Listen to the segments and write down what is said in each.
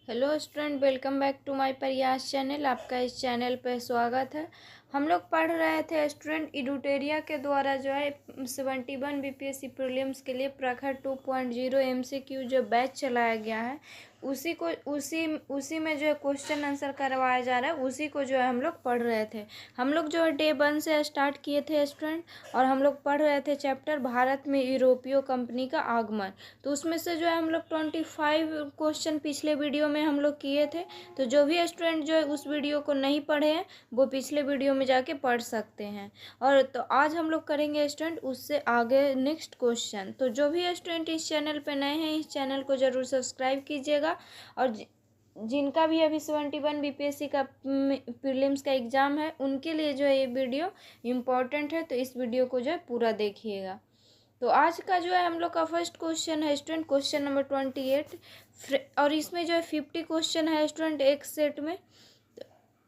Hello student, welcome back to my Prayas channel. आपका इस channel पर स्वागत है। हम लोग पढ़ रहे थे स्टूडेंट इडुटेरिया के द्वारा जो है 71 बीपीएससी प्रीलिम्स के लिए प्रखर 2.0 एमसीक्यू जो बैच चलाया गया है उसी में जो है क्वेश्चन आंसर करवाया जा रहा है। उसी को जो है हम लोग पढ़ रहे थे। हम लोग जो है डे 1 से स्टार्ट किए थे स्टूडेंट, और हम लोग पढ़ रहे थे चैप्टर भारत में यूरोपीय कंपनी का आगमन। तो उसमें से जो है हम लोग 25 क्वेश्चन पिछले वीडियो में हम लोग किए थे। तो जो भी स्टूडेंट जो है उस वीडियो को नहीं पढ़े हैं वो पिछले वीडियो में जाके पढ़ सकते हैं। और तो आज हम लोग करेंगे स्टूडेंट उससे आगे नेक्स्ट क्वेश्चन। तो जो भी स्टूडेंट इस चैनल पे नए हैं इस चैनल को ज़रूर सब्सक्राइब कीजिएगा। और जिनका भी अभी 71 बीपीएससी का प्रीलिम्स का एग्ज़ाम है उनके लिए जो है ये वीडियो इम्पोर्टेंट है, तो इस वीडियो को जो है पूरा देखिएगा। तो आज का जो है हम लोग का फर्स्ट क्वेश्चन है स्टूडेंट क्वेश्चन नंबर 28, और इसमें जो है 50 क्वेश्चन है स्टूडेंट एक सेट में।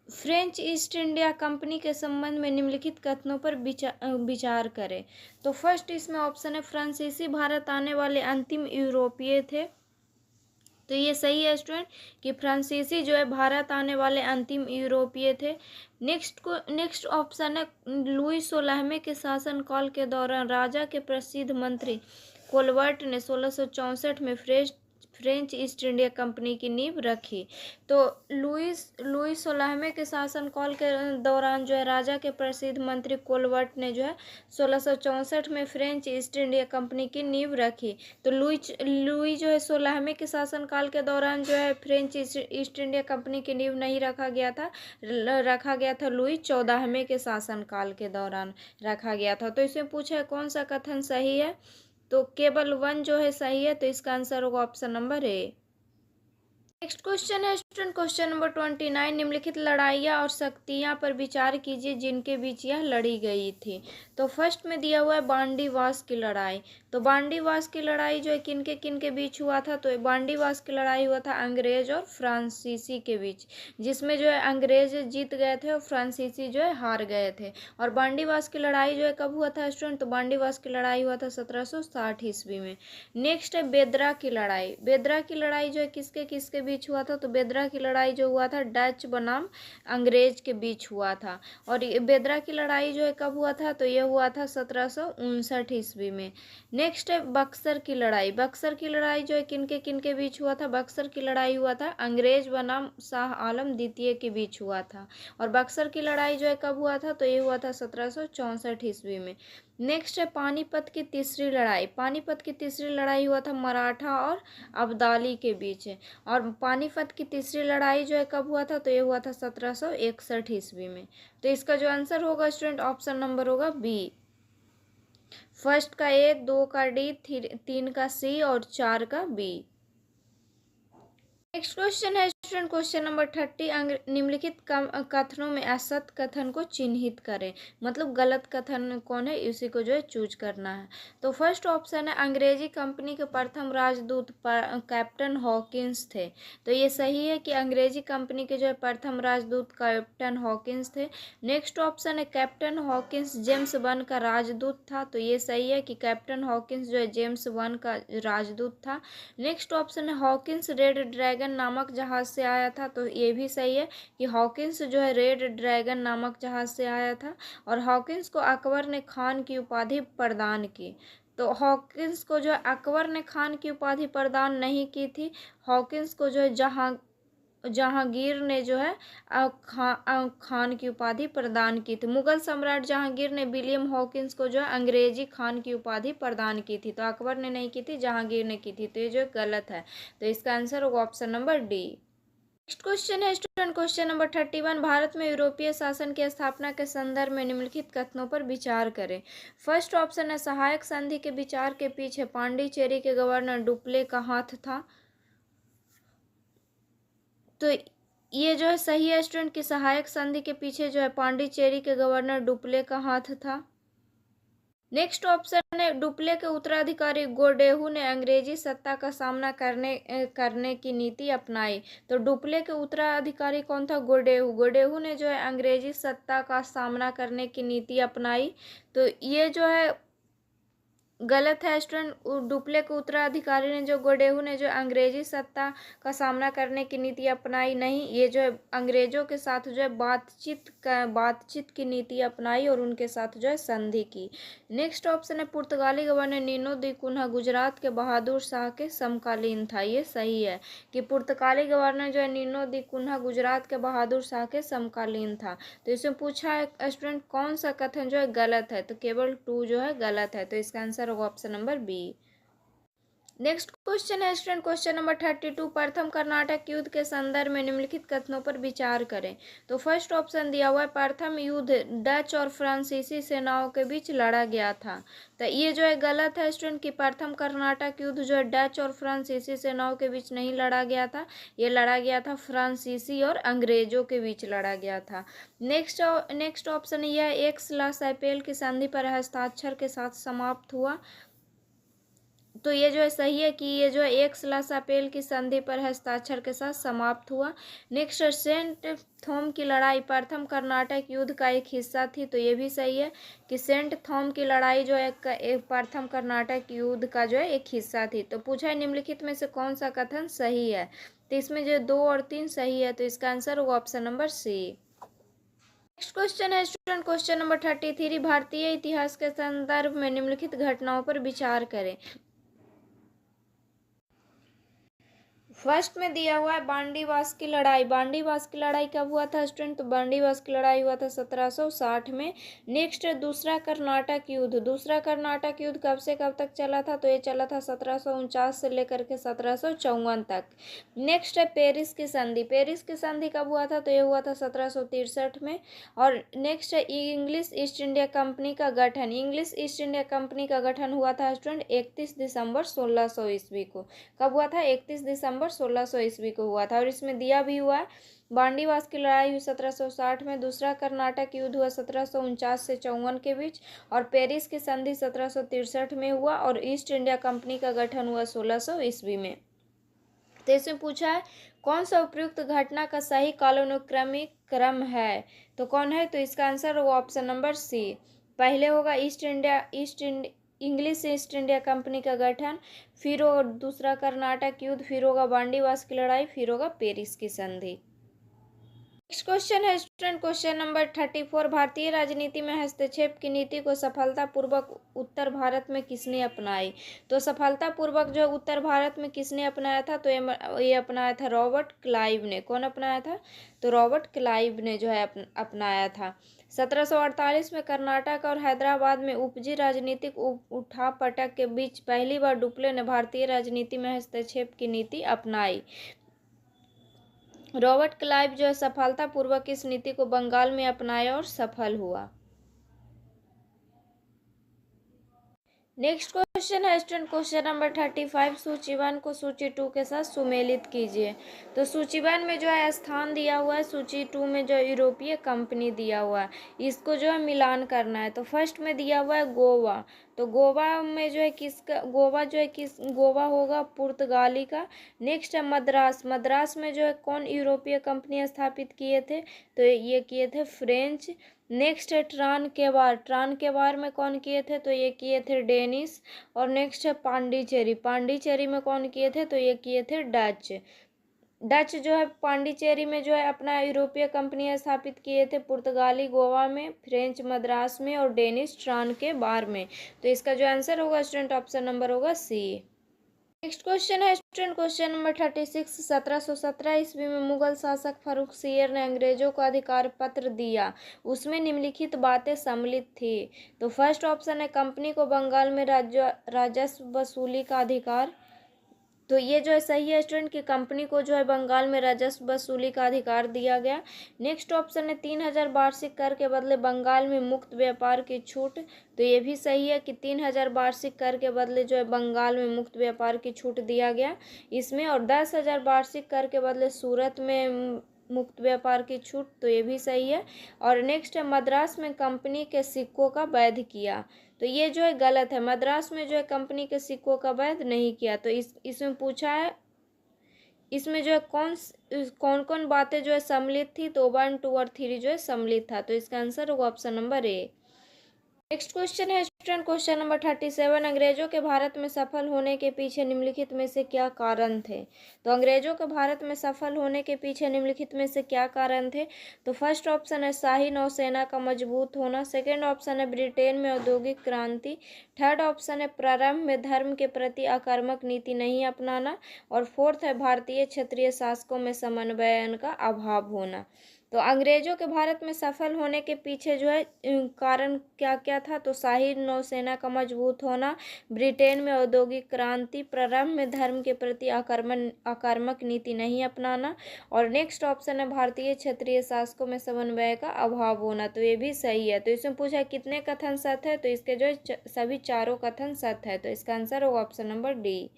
फ्रेंच ईस्ट इंडिया कंपनी के संबंध में निम्नलिखित कथनों पर विचार करें। तो फर्स्ट इसमें ऑप्शन है फ्रांसीसी भारत आने वाले अंतिम यूरोपीय थे। तो ये सही है स्टूडेंट कि फ्रांसीसी जो है भारत आने वाले अंतिम यूरोपीय थे। नेक्स्ट ऑप्शन है लुई 16वें के शासनकाल के दौरान राजा के प्रसिद्ध मंत्री कोलबर्ट ने 1664 में फ्रेंच ईस्ट इंडिया कंपनी की नींव रखी। तो लुई 16वें के शासनकाल के दौरान जो है राजा के प्रसिद्ध मंत्री कोलबर्ट ने जो है 1664 में फ्रेंच ईस्ट इंडिया कंपनी की नींव रखी। तो लुई जो है 16वें के शासनकाल के दौरान जो है फ्रेंच ईस्ट इंडिया कंपनी की नींव नहीं रखा गया था लुई 14वें के शासनकाल के दौरान रखा गया था। तो इसमें पूछा है कौन सा कथन सही है, तो केवल 1 जो है सही है। तो इसका आंसर होगा option number A. Next question है स्टूडेंट क्वेश्चन नंबर 29, निम्नलिखित लड़ाइयाँ और शक्तियाँ पर विचार कीजिए जिनके बीच यह लड़ी गई थी। तो फर्स्ट में दिया हुआ है बांडीवास की लड़ाई। तो बांडीवास की लड़ाई जो है किनके किनके बीच हुआ था, तो बांडीवास की लड़ाई हुआ था अंग्रेज और फ्रांसीसी के बीच, जिसमें जो है अंग्रेज जीत गए थे और फ्रांसीसी जो है हार गए थे। और बांडीवास की लड़ाई जो है कब हुआ था स्टूडेंट, तो बांडीवास की लड़ाई हुआ था 1760 ईस्वी में। नेक्स्ट है बेदरा की लड़ाई। बेदरा की लड़ाई जो है किसके किसके बीच हुआ था, तो बेदरा की लड़ाई जो हुआ था डच बनाम अंग्रेज के बीच हुआ था। और बेदरा की लड़ाई जो है कब हुआ था, तो ये हुआ था 1759 ईस्वी में। नेक्स्ट है बक्सर की लड़ाई। बक्सर की लड़ाई जो है किनके किनके बीच हुआ था, बक्सर की लड़ाई हुआ था अंग्रेज बनाम शाह आलम द्वितीय के बीच हुआ था। और बक्सर की लड़ाई जो है कब हुआ था, तो ये हुआ था 1764 ईस्वी में। नेक्स्ट है पानीपत की तीसरी लड़ाई। पानीपत की तीसरी लड़ाई हुआ था मराठा और अब्दाली के बीच। और पानीपत की तीसरी लड़ाई जो है कब हुआ था, तो ये हुआ था 1761 ईस्वी में। तो इसका जो आंसर होगा स्टूडेंट ऑप्शन नंबर होगा बी। फर्स्ट का ए, 2 का डी, 3 का सी और 4 का बी। नेक्स्ट क्वेश्चन है स्टूडेंट क्वेश्चन नंबर 30, निम्नलिखित कथनों में असत कथन को चिन्हित करें। मतलब गलत कथन कौन है उसी को जो है चूज करना है। तो फर्स्ट ऑप्शन है अंग्रेजी कंपनी के प्रथम राजदूत कैप्टन हॉकिंस थे। तो ये सही है कि अंग्रेजी कंपनी के जो है प्रथम राजदूत कैप्टन हॉकिंस थे। नेक्स्ट ऑप्शन है कैप्टन हॉकिंस जेम्स वन का राजदूत था। तो ये सही है कि कैप्टन हॉकिंस जो है जेम्स वन का राजदूत था। नेक्स्ट ऑप्शन है हॉकिंस रेड ड्रैगन नामक जहाज से आया था। तो ये भी सही है कि हॉकिंस जो है रेड ड्रैगन नामक जहाज से आया था। और हॉकिंस को अकबर ने खान की उपाधि प्रदान की। तो हॉकिंस को जो है अकबर ने खान की उपाधि प्रदान नहीं की थी। हॉकिंस को जो है जहांगीर ने जो है खान की उपाधि प्रदान की थी। मुगल सम्राट जहांगीर ने विलियम हॉकिंस को जो है अंग्रेजी खान की उपाधि प्रदान की थी। तो अकबर ने नहीं की थी, जहांगीर ने की थी। तो ये जो गलत है। तो इसका आंसर होगा option number D. Next question है स्टूडेंट क्वेश्चन नंबर 31, भारत में यूरोपीय शासन की स्थापना के संदर्भ में निम्नलिखित कथनों पर विचार करें। फर्स्ट ऑप्शन है सहायक संधि के विचार के पीछे पांडिचेरी के गवर्नर डुप्ले का हाथ था। तो ये जो है सही है स्टूडेंट की सहायक संधि के पीछे जो है पांडिचेरी के गवर्नर डुप्ले का हाथ था। नेक्स्ट ऑप्शन है डुप्ले के उत्तराधिकारी गोडेहू ने अंग्रेजी सत्ता का सामना करने की नीति अपनाई। तो डुप्ले के उत्तराधिकारी कौन था, गोडेहू। गोडेहू ने जो है अंग्रेजी सत्ता का सामना करने की नीति अपनाई। तो ये जो है गलत है स्टूडेंट। डुप्ले के उत्तराधिकारी ने जो गोडेहू ने जो अंग्रेजी सत्ता का सामना करने की नीति अपनाई नहीं, ये जो है अंग्रेजों के साथ जो है बातचीत की नीति अपनाई और उनके साथ जो है संधि की। नेक्स्ट ऑप्शन है पुर्तगाली गवर्नर नीनो दी कुन्हा गुजरात के बहादुर शाह के समकालीन था। ये सही है कि पुर्तगाली गवर्नर जो है नीनो दी कुन्हा गुजरात के बहादुर शाह के समकालीन था। तो इसमें पूछा है स्टूडेंट कौन सा कथन जो है गलत है, तो केवल 2 जो है गलत है, तो इसका आंसर होगा option number B. Next question है स्टूडेंट क्वेश्चन नंबर 32, प्रथम कर्नाटक युद्ध के संदर्भ में निम्नलिखित कथनों पर विचार करें। तो फर्स्ट ऑप्शन दिया हुआ है प्रथम युद्ध डच और फ्रांसीसी सेनाओं के बीच लड़ा गया था। तो ये जो है गलत है स्टूडेंट कि प्रथम कर्नाटक युद्ध जो है डच और फ्रांसीसी सेनाओं के बीच नहीं लड़ा गया था, ये लड़ा गया था फ्रांसीसी और अंग्रेजों के बीच लड़ा गया था। नेक्स्ट ऑप्शन यह एक लासापेल की संधि पर हस्ताक्षर के साथ समाप्त हुआ। तो ये जो है सही है कि ये जो है एक लासापेल की संधि पर हस्ताक्षर के साथ समाप्त हुआ। नेक्स्ट सेंट थॉम की लड़ाई प्रथम कर्नाटक युद्ध का एक हिस्सा थी। तो ये भी सही है कि सेंट थॉम की लड़ाई जो है एक प्रथम कर्नाटक युद्ध का जो है एक हिस्सा थी। तो पूछा है निम्नलिखित में से कौन सा कथन सही है, तो इसमें जो 2 और 3 सही है, तो इसका आंसर होगा option number C. Next question है स्टूडेंट क्वेश्चन नंबर 33, भारतीय इतिहास के संदर्भ में निम्नलिखित घटनाओं पर विचार करें। फर्स्ट में दिया हुआ है बांडीवास की लड़ाई। बांडीवास की लड़ाई कब हुआ था स्टूडेंट, तो बांडीवास की लड़ाई हुआ था 1760 में। नेक्स्ट है दूसरा कर्नाटक युद्ध। दूसरा कर्नाटक युद्ध कब से कब तक चला था, तो ये चला था 1749 से लेकर के 1754 तक। नेक्स्ट है पेरिस की संधि। पेरिस की संधि कब हुआ था, तो ये हुआ था 1763 में। और नेक्स्ट है इंग्लिश ईस्ट इंडिया कंपनी का गठन। इंग्लिश ईस्ट इंडिया कंपनी का गठन हुआ था स्टूडेंट 31 दिसंबर 1600 ईस्वी को। कब हुआ था, 31 दिसंबर 1600 ईस्वी को हुआ था। और इसमें दिया भी हुआ है बांडीवास की लड़ाई हुई 1760 में, दूसरा कर्नाटक युद्ध हुआ 1749 से 54 के बीच, और पेरिस की संधि 1763 में हुआ, और ईस्ट इंडिया कंपनी का गठन हुआ 1600 ईस्वी में। तो इसमें पूछा है कौन सा उपयुक्त घटना का सही कालानुक्रमिक क्रम है, तो कौन है, तो इसका आंसर होगा ऑप्शन नंबर सी। पहले होगा इंग्लिश ईस्ट इंडिया कंपनी का गठन, फिर होगा दूसरा कर्नाटक युद्ध, फिर होगा बांडीवास की लड़ाई, फिर होगा पेरिस की संधि। नेक्स्ट क्वेश्चन है स्टूडेंट क्वेश्चन नंबर 34, भारतीय राजनीति में हस्तक्षेप की नीति को सफलतापूर्वक उत्तर भारत में किसने अपनाई। तो सफलतापूर्वक जो उत्तर भारत में किसने अपनाया था, तो ये अपनाया था रॉबर्ट क्लाइव ने। कौन अपनाया था, तो रॉबर्ट क्लाइव ने जो है अपनाया था। 1748 में कर्नाटक और हैदराबाद में उपजी राजनीतिक उठापटक के बीच पहली बार डुप्ले ने भारतीय राजनीति में हस्तक्षेप की नीति अपनाई। रॉबर्ट क्लाइव जो है सफलतापूर्वक इस नीति को बंगाल में अपनाया और सफल हुआ। नेक्स्ट क्वेश्चन है स्टूडेंट क्वेश्चन नंबर 35, सूची 1 को सूची 2 के साथ सुमेलित कीजिए। तो सूची 1 में जो है स्थान दिया हुआ है, सूची 2 में जो यूरोपीय कंपनी दिया हुआ है, इसको जो है मिलान करना है। तो फर्स्ट में दिया हुआ है गोवा। तो गोवा में जो है गोवा होगा पुर्तगाली का। नेक्स्ट है मद्रास। मद्रास में जो है कौन यूरोपीय कंपनी स्थापित किए थे, तो ये किए थे फ्रेंच। नेक्स्ट है ट्रानकेवार। ट्रानकेवार में कौन किए थे, तो ये किए थे डेनिस। और नेक्स्ट है पांडिचेरी। पांडिचेरी में कौन किए थे, तो ये किए थे डच। डच जो है पांडिचेरी में जो है अपना यूरोपीय कंपनी स्थापित किए थे, पुर्तगाली गोवा में, फ्रेंच मद्रास में, और डेनिश ट्रानकेवार में। तो इसका जो आंसर होगा स्टूडेंट ऑप्शन नंबर होगा सी। नेक्स्ट क्वेश्चन है स्टूडेंट क्वेश्चन नंबर 36, 1717 ईस्वी में मुगल शासक फर्रुखसियर ने अंग्रेजों को अधिकार पत्र दिया, उसमें निम्नलिखित बातें सम्मिलित थी। तो फर्स्ट ऑप्शन है कंपनी को बंगाल में राजस्व वसूली का अधिकार। तो ये जो है सही है स्टूडेंट कि कंपनी को जो है बंगाल में राजस्व वसूली का अधिकार दिया गया। नेक्स्ट ऑप्शन है 3000 वार्षिक कर के बदले बंगाल में मुक्त व्यापार की छूट। तो ये भी सही है कि 3000 वार्षिक कर के बदले जो है बंगाल में मुक्त व्यापार की छूट दिया गया इसमें। और 10,000 वार्षिक कर के बदले सूरत में मुक्त व्यापार की छूट। तो ये भी सही है। और नेक्स्ट है मद्रास में कंपनी के सिक्कों का वैध किया। तो ये जो है गलत है, मद्रास में जो है कंपनी के सिक्कों का वैध नहीं किया। तो इसमें पूछा है इसमें जो है कौन कौन बातें जो है सम्मिलित थी, तो 1, 2 और 3 जो है सम्मिलित था। तो इसका आंसर होगा option number A. Next question है स्टूडेंट क्वेश्चन नंबर 37, अंग्रेजों के भारत में सफल होने के पीछे निम्नलिखित में से क्या कारण थे। तो अंग्रेजों के भारत में सफल होने के पीछे निम्नलिखित में से क्या कारण थे। तो फर्स्ट ऑप्शन है शाही नौसेना का मजबूत होना, सेकंड ऑप्शन है ब्रिटेन में औद्योगिक क्रांति, थर्ड ऑप्शन है प्रारंभ में धर्म के प्रति आक्रामक नीति नहीं अपनाना, और फोर्थ है भारतीय क्षत्रिय शासकों में समन्वय का अभाव होना। तो अंग्रेजों के भारत में सफल होने के पीछे जो है कारण क्या क्या था। तो शाही नौसेना का मजबूत होना, ब्रिटेन में औद्योगिक क्रांति, प्रारंभ में धर्म के प्रति आक्रामक नीति नहीं अपनाना, और नेक्स्ट ऑप्शन है भारतीय क्षत्रिय शासकों में समन्वय का अभाव होना। तो ये भी सही है। तो इसमें पूछा कितने कथन सत्य है। तो इसके जो है सभी चारों कथन सत्य है। तो इसका आंसर होगा option number D.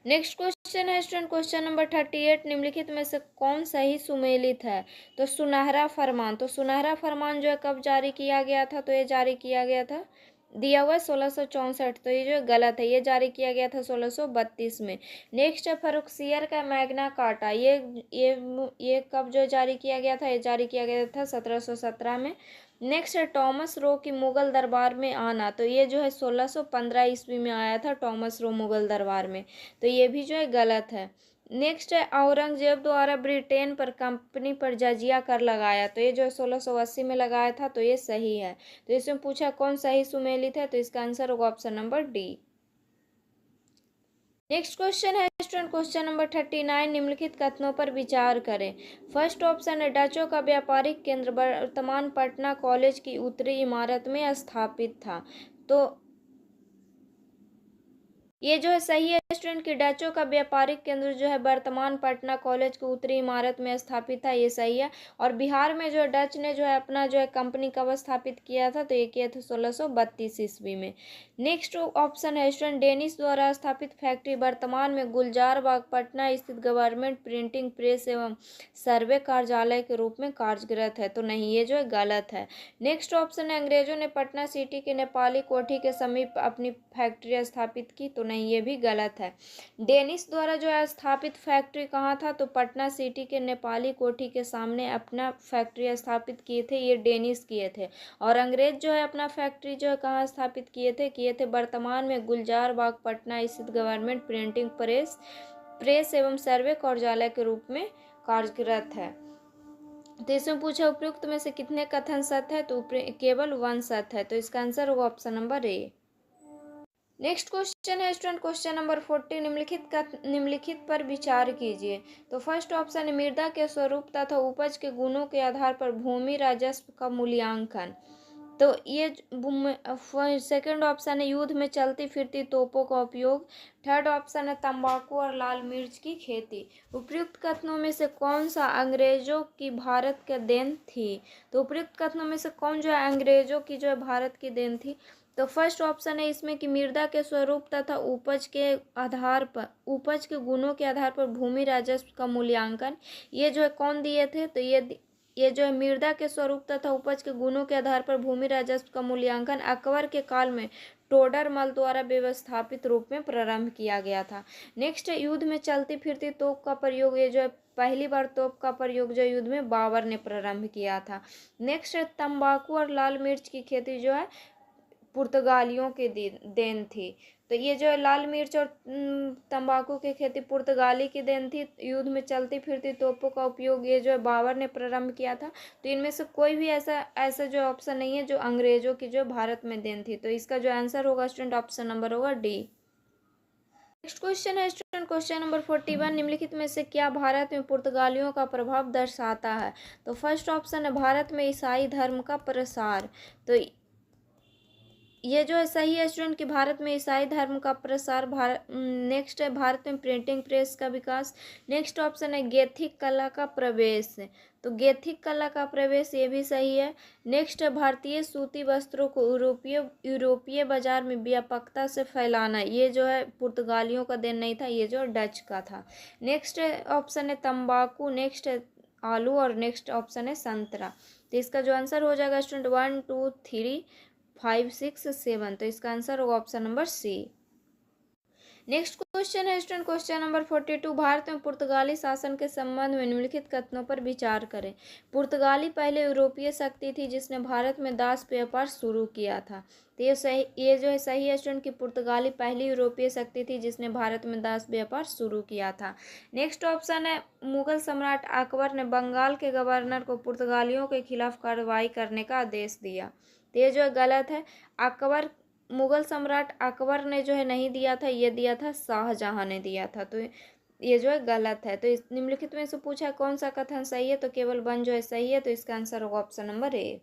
Next question है स्टूडेंट क्वेश्चन नंबर 38, निम्नलिखित में से कौन सही सुमेलित है। तो सुनहरा फरमान, तो सुनहरा फरमान जो है कब जारी किया गया था। तो ये जारी किया गया था, दिया हुआ है 1664। तो ये जो गलत है, ये जारी किया गया था 1632 में। नेक्स्ट है फर्रुखसियर का मैग्ना कार्टा, ये कब जो जारी किया गया था। ये जारी किया गया था 1717 में। नेक्स्ट है टॉमस रो की मुगल दरबार में आना, तो ये जो है 1615 ईस्वी में आया था टॉमस रो मुगल दरबार में। तो ये भी जो है गलत है। नेक्स्ट है औरंगजेब द्वारा ब्रिटेन पर कंपनी पर जजिया कर लगाया, तो ये जो 1680 में लगाया था। तो ये सही है। तो इसमें पूछा कौन सही सुमेलित है। तो इसका आंसर होगा option number D. Next question है स्टूडेंट क्वेश्चन नंबर 39, निम्नलिखित कथनों पर विचार करें। फर्स्ट ऑप्शन है डचों का व्यापारिक केंद्र वर्तमान पटना कॉलेज की उत्तरी इमारत में स्थापित था। तो ये जो है सही है स्टूडेंट की डचों का व्यापारिक केंद्र जो है वर्तमान पटना कॉलेज की उत्तरी इमारत में स्थापित है। ये सही है। और बिहार में जो है डच ने जो है अपना जो है कंपनी कब स्थापित किया था। तो ये किया था 1632 ईस्वी में। नेक्स्ट ऑप्शन है स्टूडेंट डेनिस द्वारा स्थापित फैक्ट्री वर्तमान में गुलजार बाग पटना स्थित गवर्नमेंट प्रिंटिंग प्रेस एवं सर्वे कार्यालय के रूप में कार्यरत है। तो नहीं, ये जो है गलत है। नेक्स्ट ऑप्शन है अंग्रेजों ने पटना सिटी के नेपाली कोठी के समीप अपनी फैक्ट्री स्थापित की। तो नहीं, ये भी गलत है। डेनिस द्वारा जो है स्थापित फैक्ट्री कहाँ था। तो पटना सिटी के नेपाली कोठी के सामने अपना फैक्ट्री स्थापित किए थे, ये डेनिस किए थे। और अंग्रेज जो है अपना फैक्ट्री जो है कहाँ स्थापित किए थे वर्तमान में गुलजार बाग पटना स्थित गवर्नमेंट प्रिंटिंग प्रेस एवं सर्वे कार्यालय के रूप में कार्यरत है। तो इसमें पूछा उपयुक्त में से कितने कथन सत्य है। तो केवल 1 सत्य है। तो इसका आंसर होगा option number A. Next question है स्टूडेंट क्वेश्चन नंबर 40, निम्नलिखित पर विचार कीजिए। तो फर्स्ट ऑप्शन है मृदा के स्वरूप तथा उपज के गुणों के आधार पर भूमि राजस्व का मूल्यांकन। तो ये सेकंड ऑप्शन है युद्ध में चलती फिरती तोपों का उपयोग। थर्ड ऑप्शन है तंबाकू और लाल मिर्च की खेती। उपयुक्त कथनों में से कौन सा अंग्रेजों की भारत की देन थी। तो उपयुक्त कथनों में से कौन जो है अंग्रेजों की जो है भारत की देन थी। तो फर्स्ट ऑप्शन है इसमें कि मृदा के स्वरूप तथा उपज के गुणों के आधार पर भूमि राजस्व का मूल्यांकन। ये जो है कौन दिए थे। तो ये जो है मृदा के स्वरूप तथा उपज के गुणों के आधार पर भूमि राजस्व का मूल्यांकन अकबर के काल में टोडरमल द्वारा व्यवस्थापित रूप में प्रारंभ किया गया था। नेक्स्ट है युद्ध में चलती फिरती तोप का प्रयोग। ये जो है पहली बार तोप का प्रयोग जो युद्ध में बाबर ने प्रारंभ किया था। नेक्स्ट है तंबाकू और लाल मिर्च की खेती जो है पुर्तगालियों की देन थी। तो ये जो है लाल मिर्च और तंबाकू की खेती पुर्तगाली की देन थी। युद्ध में चलती फिरती तोपों का उपयोग ये जो है बाबर ने प्रारंभ किया था। तो इनमें से कोई भी ऐसा जो ऑप्शन नहीं है जो अंग्रेजों की जो भारत में देन थी। तो इसका जो आंसर होगा स्टूडेंट ऑप्शन नंबर होगा डी। नेक्स्ट क्वेश्चन है स्टूडेंट क्वेश्चन नंबर 41, निम्नलिखित में से क्या भारत में पुर्तगालियों का प्रभाव दर्शाता है। तो फर्स्ट ऑप्शन है भारत में ईसाई धर्म का प्रसार। तो ये जो है सही है स्टूडेंट कि भारत में ईसाई धर्म का प्रसार। नेक्स्ट है भारत में प्रिंटिंग प्रेस का विकास। नेक्स्ट ऑप्शन है गेथिक कला का प्रवेश। तो गेथिक कला का प्रवेश ये भी सही है। नेक्स्ट है भारतीय सूती वस्त्रों को यूरोपीय बाजार में व्यापकता से फैलाना। ये जो है पुर्तगालियों का देन नहीं था, ये जो डच का था। नेक्स्ट ऑप्शन है तंबाकू। नेक्स्ट है आलू और नेक्स्ट ऑप्शन है संतरा। तो इसका जो आंसर हो जाएगा स्टूडेंट 1 2 3 5 6 7। तो इसका आंसर होगा option number C. Next question है स्टूडेंट क्वेश्चन नंबर 42, भारत में पुर्तगाली शासन के संबंध में निम्नलिखित कथनों पर विचार करें। पुर्तगाली पहले यूरोपीय शक्ति थी जिसने भारत में दास व्यापार शुरू किया था। तो ये जो है सही है स्टूडेंट कि पुर्तगाली पहली यूरोपीय शक्ति थी जिसने भारत में दास व्यापार शुरू किया था। नेक्स्ट ऑप्शन है मुगल सम्राट अकबर ने बंगाल के गवर्नर को पुर्तगालियों के खिलाफ कार्रवाई करने का आदेश दिया। तो ये जो है गलत है। मुगल सम्राट अकबर ने जो है नहीं दिया था, ये दिया था शाहजहां ने दिया था। तो ये जो है गलत है। तो इस निम्नलिखित में से पूछा कौन सा कथन सही है, तो केवल वन जो है सही है। तो इसका आंसर होगा option number A.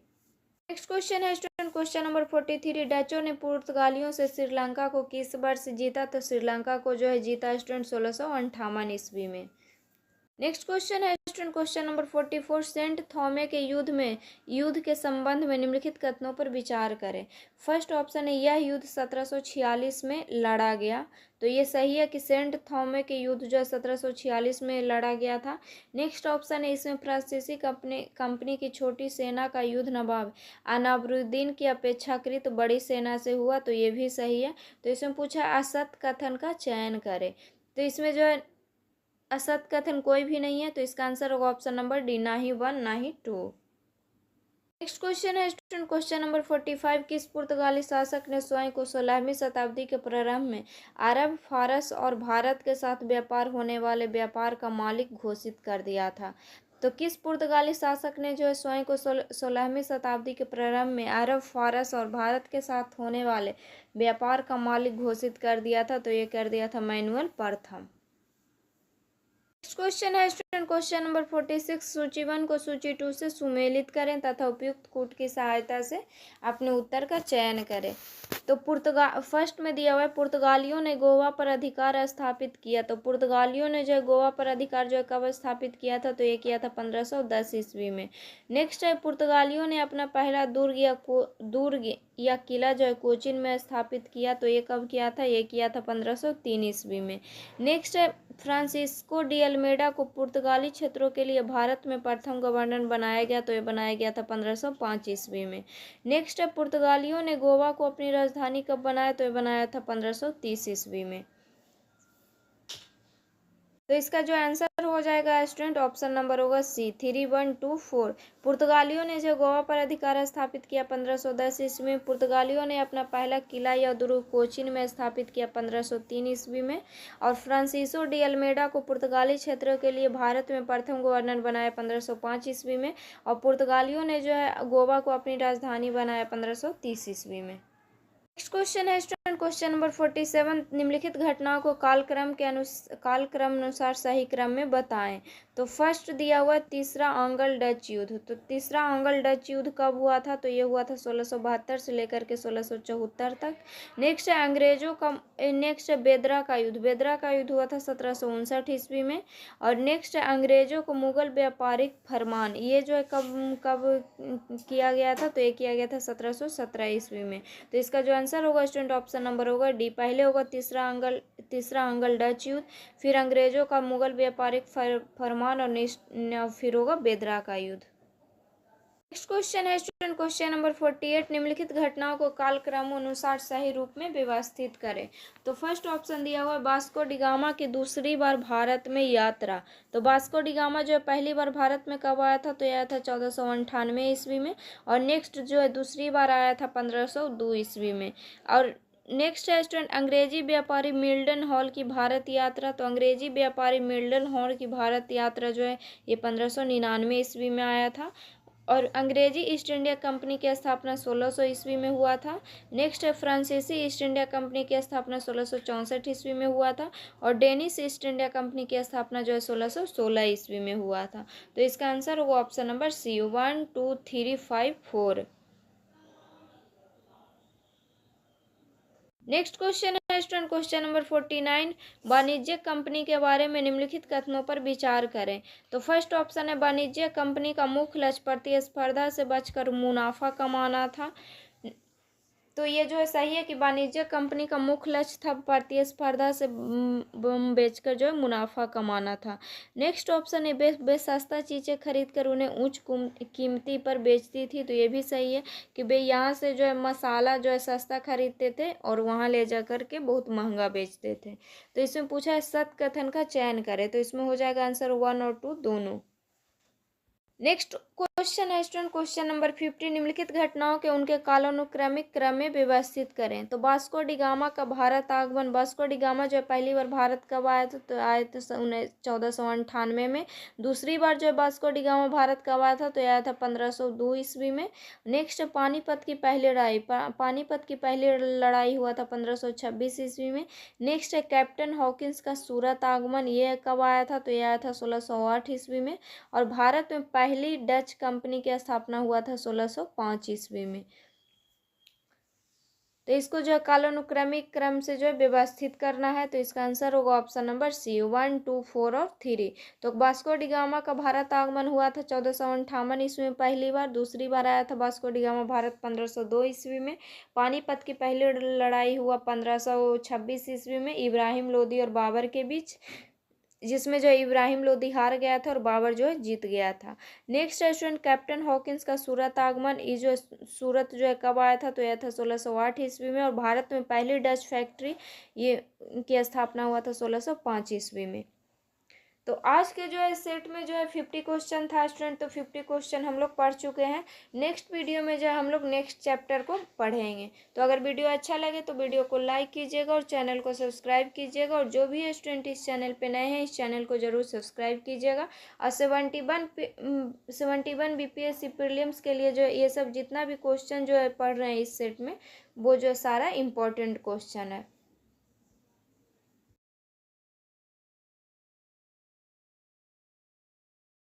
Next question है स्टूडेंट क्वेश्चन नंबर 43, डचों ने पुर्तगालियों से श्रीलंका को किस वर्ष जीता। तो श्रीलंका को जो है जीता स्टूडेंट 1658 ईस्वी में। नेक्स्ट क्वेश्चन है स्टूडेंट क्वेश्चन नंबर 44, सेंट थॉमे के युद्ध के संबंध में निम्नलिखित कथनों पर विचार करें। फर्स्ट ऑप्शन है यह युद्ध 1746 में लड़ा गया। तो ये सही है कि सेंट थॉमे के युद्ध जो 1746 में लड़ा गया था। नेक्स्ट ऑप्शन है इसमें फ्रांसीसी कंपनी की छोटी सेना का युद्ध नवाब अनाबरुद्दीन की अपेक्षाकृत बड़ी सेना से हुआ। तो ये भी सही है। तो इसमें पूछा असत कथन का चयन करें। तो इसमें जो है असत कथन कोई भी नहीं है। तो इसका आंसर होगा ऑप्शन नंबर डी, ना ही 1 ना ही 2। नेक्स्ट क्वेश्चन है स्टूडेंट क्वेश्चन नंबर 45, किस पुर्तगाली शासक ने स्वयं को 16वीं शताब्दी के प्रारंभ में अरब, फारस और भारत के साथ व्यापार होने वाले व्यापार का मालिक घोषित कर दिया था। तो किस पुर्तगाली शासक ने जो है स्वयं को 16वीं शताब्दी के प्रारंभ में अरब, फारस और भारत के साथ होने वाले व्यापार का मालिक घोषित कर दिया था। तो ये कर दिया था मैनुअल प्रथम। नेक्स्ट क्वेश्चन है स्टूडेंट क्वेश्चन नंबर 46, सूची 1 को सूची 2 से सुमेलित करें तथा उपयुक्त कूट की सहायता से अपने उत्तर का चयन करें। तो फर्स्ट में दिया हुआ है पुर्तगालियों ने गोवा पर अधिकार स्थापित किया। तो पुर्तगालियों ने जो है गोवा पर अधिकार जो है कब स्थापित किया था। तो ये किया था 1510 ईस्वी में। नेक्स्ट है पुर्तगालियों ने अपना पहला दुर्ग या किला जो है कोचीन में स्थापित किया। तो ये कब किया था। ये किया था 1503 ईस्वी में। नेक्स्ट है फ्रांसिस्को डी अल्मेडा को पुर्तगाली क्षेत्रों के लिए भारत में प्रथम गवर्नर बनाया गया। तो ये बनाया गया था 1505 ईस्वी में। नेक्स्ट है पुर्तगालियों ने गोवा को अपनी राजधानी कब बनाया। तो ये बनाया था 1530 ईस्वी में। तो इसका जो आंसर हो जाएगा स्टूडेंट ऑप्शन नंबर होगा सी, 3124। पुर्तगालियों ने जो गोवा पर अधिकार स्थापित किया 1510 ईस्वी में। पुर्तगालियों ने अपना पहला किला या दुर्ग कोचीन में स्थापित किया 1503 ईस्वी में। और फ्रांसिसो डी अल्मेडा को पुर्तगाली क्षेत्रों के लिए भारत में प्रथम गवर्नर बनाया 1505 ईस्वी में। और पुर्तगालियों ने जो है गोवा को अपनी राजधानी बनाया 1530 ईस्वी में। नेक्स्ट क्वेश्चन है स्टूडेंट क्वेश्चन नंबर 47, निम्नलिखित घटनाओं को कालक्रम अनुसार सही क्रम में बताएं। तो फर्स्ट दिया हुआ तीसरा एंग्लो डच युद्ध। तो तीसरा एंग्लो डच युद्ध कब हुआ था। तो ये हुआ था 1672 से लेकर के 1674 तक। नेक्स्ट है अंग्रेजों का नेक्स्ट है बेदरा का युद्ध। बेदरा का युद्ध हुआ था 1759 ईस्वी में। और नेक्स्ट है अंग्रेजों को मुगल व्यापारिक फरमान, ये जो है कब किया गया था। तो ये किया गया था 1717 ईस्वी में। तो इसका जो आंसर होगा स्टूडेंट ऑप्शन नंबर होगा डी। पहले होगा तीसरा एंग्लो डच युद्ध, फिर अंग्रेजों का मुगल व्यापारिक फरमान और फिर होगा बेदरा का युद्ध। नेक्स्ट क्वेश्चन है स्टूडेंट क्वेश्चन नंबर 48, निम्नलिखित घटनाओं को कालक्रम अनुसार सही रूप में व्यवस्थित करें। तो फर्स्ट ऑप्शन दिया हुआ है वास्को डी गामा की दूसरी बार भारत में यात्रा। तो वास्को डी गामा जो है पहली बार भारत में कब आया था। तो आया था 1498 ईस्वी में। और नेक्स्ट जो है दूसरी बार आया था 1502 ईस्वी में। और नेक्स्ट है स्टूडेंट अंग्रेजी व्यापारी मिल्टन हॉल की भारत यात्रा। तो अंग्रेजी व्यापारी मिल्टन हॉल की भारत यात्रा जो है ये 1599 ईस्वी में आया था। और अंग्रेजी ईस्ट इंडिया कंपनी की स्थापना 1600 ईस्वी में हुआ था। नेक्स्ट है फ्रांसीसी ईस्ट इंडिया कंपनी की स्थापना 1664 ईस्वी में हुआ था। और डेनिश ईस्ट इंडिया कंपनी की स्थापना जो है 1616 ईस्वी में हुआ था। तो इसका आंसर होगा option number C, 1 2 3 5 4। Next question है स्टूडेंट क्वेश्चन नंबर 49, वाणिज्यिक कंपनी के बारे में निम्नलिखित कथनों पर विचार करें। तो फर्स्ट ऑप्शन है वाणिज्यिक कंपनी का मुख्य लक्ष्य प्रतिस्पर्धा से बचकर मुनाफा कमाना था। तो ये जो है सही है कि वाणिज्यिक कंपनी का मुख्य लक्ष्य था प्रतिस्पर्धा से बेचकर जो है मुनाफा कमाना था। नेक्स्ट ऑप्शन है वे सस्ता चीज़ें खरीद कर उन्हें उच्च कीमती पर बेचती थी। तो ये भी सही है कि वे यहाँ से जो है मसाला जो है सस्ता खरीदते थे और वहाँ ले जा कर के बहुत महंगा बेचते थे। तो इसमें पूछा है सत्य कथन का चयन करें, तो इसमें हो जाएगा आंसर 1 और 2 दोनों। नेक्स्ट क्वेश्चन है स्टूडेंट, क्वेश्चन नंबर 50, निम्नलिखित घटनाओं के उनके कालानुक्रमिक क्रम में व्यवस्थित करें। तो वास्को डी गामा का भारत आगमन, वास्को डी गामा जो है पहली बार भारत कब आया था, तो आए थे 1498 में। दूसरी बार जो है वास्को डी गामा भारत कब आया था, तो आया था 1502 ईस्वी में। नेक्स्ट पानीपत की पहली लड़ाई, पानीपत की पहली लड़ाई हुआ था 1526 ईस्वी में। नेक्स्ट है कैप्टन हॉकिंस का सूरत आगमन, ये कब आया था, तो यह आया था 1608 ईस्वी में। और भारत में पहली डच कंपनी की स्थापना हुआ था 1605 ईस्वी में। तो इसको जो है कालानुक्रमिक क्रम से जो है व्यवस्थित करना है, तो इसका आंसर होगा ऑप्शन नंबर सी 1, 2, 4 और 3। तो वास्को डी गामा का भारत आगमन हुआ था 1458 ईस्वी में पहली बार। दूसरी बार आया था वास्को डी गामा भारत 1502 ईस्वी में। पानीपत की पहली लड़ाई हुआ 1526 ईस्वी में इब्राहिम लोदी और बाबर के बीच, जिसमें जो इब्राहिम लोदी हार गया था और बाबर जो है जीत गया था। नेक्स्ट है स्टूडेंट कैप्टन हॉकिंस का सूरत आगमन, ये जो सूरत जो है कब आया था, तो यह था 1608 ईस्वी में। और भारत में पहली डच फैक्ट्री ये की स्थापना हुआ था 1605 ईस्वी में। तो आज के जो है सेट में जो है 50 क्वेश्चन था स्टूडेंट, तो 50 क्वेश्चन हम लोग पढ़ चुके हैं। नेक्स्ट वीडियो में जो है हम लोग नेक्स्ट चैप्टर को पढ़ेंगे। तो अगर वीडियो अच्छा लगे तो वीडियो को लाइक कीजिएगा और चैनल को सब्सक्राइब कीजिएगा। और जो भी स्टूडेंट इस चैनल पे नए हैं, इस चैनल को जरूर सब्सक्राइब कीजिएगा। और 71 BPSC प्रीलिम्स के लिए जो ये सब जितना भी क्वेश्चन जो है पढ़ रहे हैं इस सेट में, वो जो सारा इम्पोर्टेंट क्वेश्चन है।